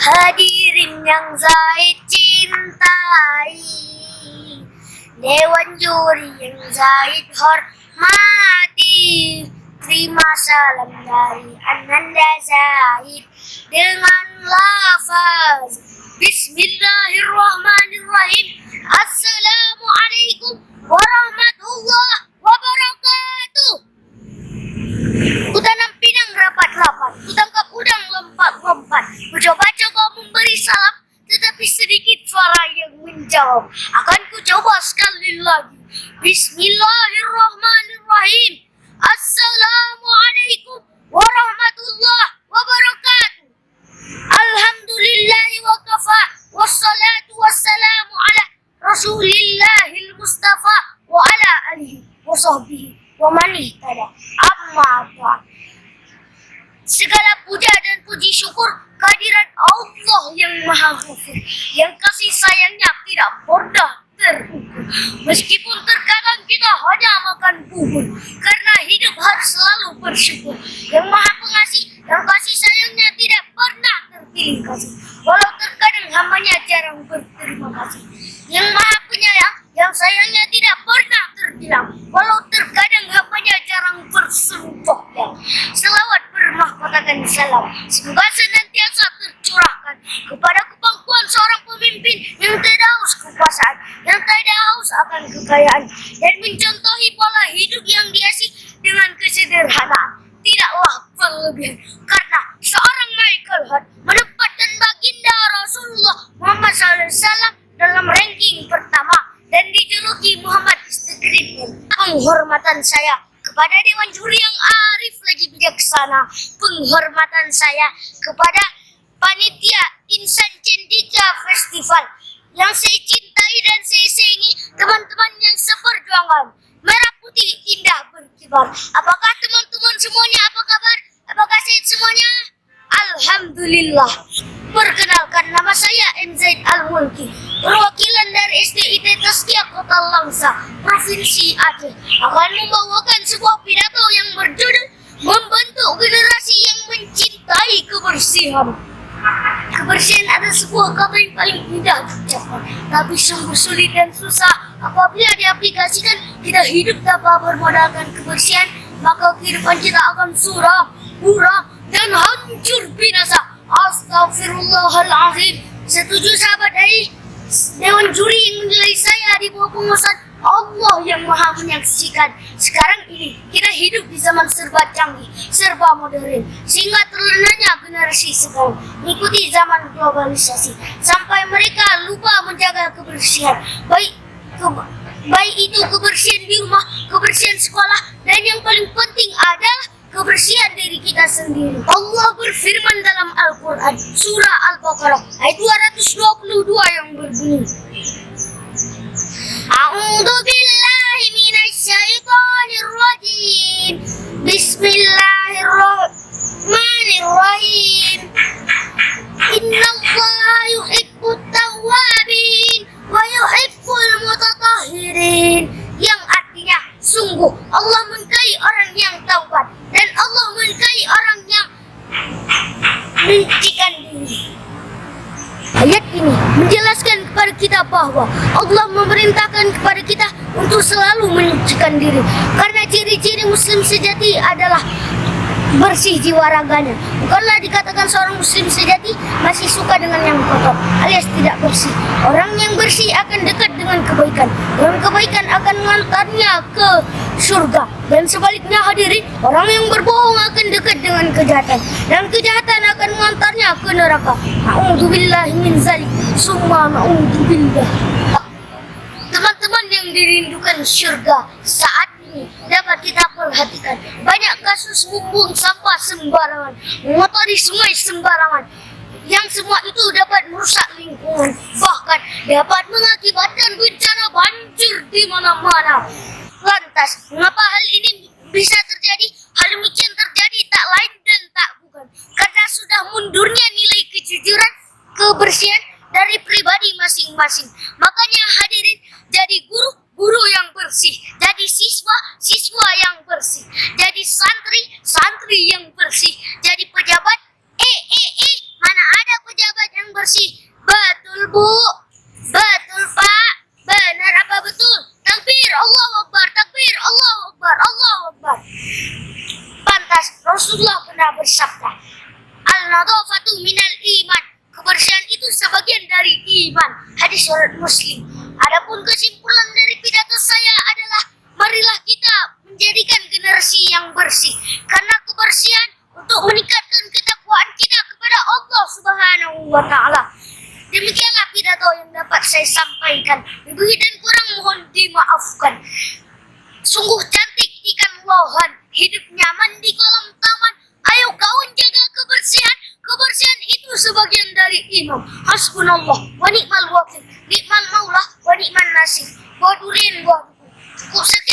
Hadirin yang Zaid cintai, Dewan Juri yang Zaid hormati, terima salam dari Ananda Zaid dengan lafaz Bismillahirrahmanirrahim. Assalamualaikum warahmatullahi wabarakatuh. Kutanam pinang rapat-rapat, kutangkap udang lompat-lompat, coba-coba memberi salam, tetapi sedikit suara yang menjawab. Akan kucoba sekali lagi. Bismillahirrahmanirrahim. Assalamualaikum warahmatullahi wabarakatuh. Alhamdulillahi wa kafa, wassalatu wassalamu ala rasulillahil mustafa wa ala alihi wa sahbihi wa man ihtada. Amma ba'd. Segala puja dan puji syukur kehadirat Allah yang Maha Ghafur, yang kasih sayangnya tidak pernah terukur. Meskipun terkadang kita hanya makan bubur, karena hidup harus selalu bersyukur. Yang Maha Pengasih, yang kasih sayangnya tidak pernah terpilih kasih, walau terkadang hambanya jarang berterima kasih. Yang Maha Penyayang, yang sayangnya tidak pernah terbilang, walau terkadang hambanya jarang bersumpah. Selawat bermahkotakan salam, semoga senantiasa tercurahkan kepada kepangkuan seorang pemimpin yang tidak haus kekuasaan, yang tidak haus akan kekayaan, dan mencontohi pola hidup yang diasi dengan kesederhanaan, tidaklah berlebihan. Karena seorang Michael Hart menempatkan baginda Rasulullah Muhammad SAW dalam ranking pertama dan dijuluki Muhammad Istiqlal. Penghormatan saya kepada Dewan Juri yang arif lagi bijaksana, penghormatan saya kepada panitia Insan Cendika Festival yang saya cintai dan saya sayangi, teman-teman yang seperjuangan. Merah putih indah berkibar. Apakah teman-teman semuanya apa kabar? Apakah sehat semuanya? Alhamdulillah. Perkenalkan, nama saya M. Zaid Al-Mulki, perwakilan dari SDIT Tazkiyah Kota Langsa, Provinsi Aceh, akan membawakan sebuah pidato yang berjudul Membentuk Generasi yang Mencintai Kebersihan. Kebersihan adalah sebuah kata yang paling mudah diucapkan, tapi sungguh sulit dan susah. Apabila diaplikasikan, kita hidup tanpa bermodalkan kebersihan, maka kehidupan kita akan suram, buram, dan hancur binasa. Astagfirullahaladzim. Setuju sahabat dari Dewan Juri yang menilai saya di bawah penguasaan Allah yang Maha Menyaksikan. Sekarang ini kita hidup di zaman serba canggih, serba modern, sehingga terlenanya generasi sekarang mengikuti zaman globalisasi sampai mereka lupa menjaga kebersihan, baik itu kebersihan di rumah, kebersihan sekolah, dan yang paling penting adalah kebersihan diri kita sendiri. Allah berfirman dalam Al-Quran surah Al-Baqarah ayat 222 yang berbunyi, A'udzu billahi minasy syaithanir rajim. Bismillahirrahmanirrahim. Innallaha yuhibbut tawwabin wa yuhibbul mutatahhirin. Yang artinya, sungguh Allah menyukai orang yang taubat dan Allah menyukai orang yang menyucikan diri. Ayat ini menjelaskan kepada kita bahwa Allah memerintahkan kepada kita untuk selalu menyucikan diri, karena ciri-ciri muslim sejati adalah bersih jiwa raganya. Bukanlah dikatakan seorang muslim sejati masih suka dengan yang kotor alias tidak bersih. Orang yang bersih akan dekat dengan kebaikan, dan kebaikan akan mengantarnya ke surga. Dan sebaliknya hadirin, orang yang berbohong akan dekat dengan kejahatan, dan kejahatan akan mengantarnya ke neraka. A'udzubillahi min zalik, summa na'udzubillah. Teman-teman yang dirindukan surga saat ini dapat kita perhatikan banyak kasus membuang sampah sembarangan, mengotori sungai sembarangan, yang semua itu dapat merusak lingkungan, bahkan dapat mengakibatkan bencana banjir di mana-mana. Lantas, mengapa hal ini bisa terjadi? Hal demikian terjadi tak lain dan tak bukan karena sudah mundurnya nilai kejujuran, kebersihan dari pribadi masing-masing. Makanya hadirin, jadi guru yang bersih, jadi siswa yang Rasulullah pernah bersabda, al-nadhafatu minal iman. Kebersihan itu sebagian dari iman. Hadis riwayat Muslim. Adapun kesimpulan dari pidato saya adalah, marilah kita menjadikan generasi yang bersih. Karena kebersihan untuk meningkatkan ketakwaan kita kepada Allah Subhanahu wa Ta'ala. Demikianlah pidato yang dapat saya sampaikan. Lebih dan kurang mohon dimaafkan. Sungguh cantik ikan lohan, hidup nyaman di kolam taman. Ayo kawan jaga kebersihan. Kebersihan itu sebagian dari iman. Hasbunallah wa ni'mal wakil, ni'mal maulah wa ni'man nasir. Wa durin wa cukup sekian.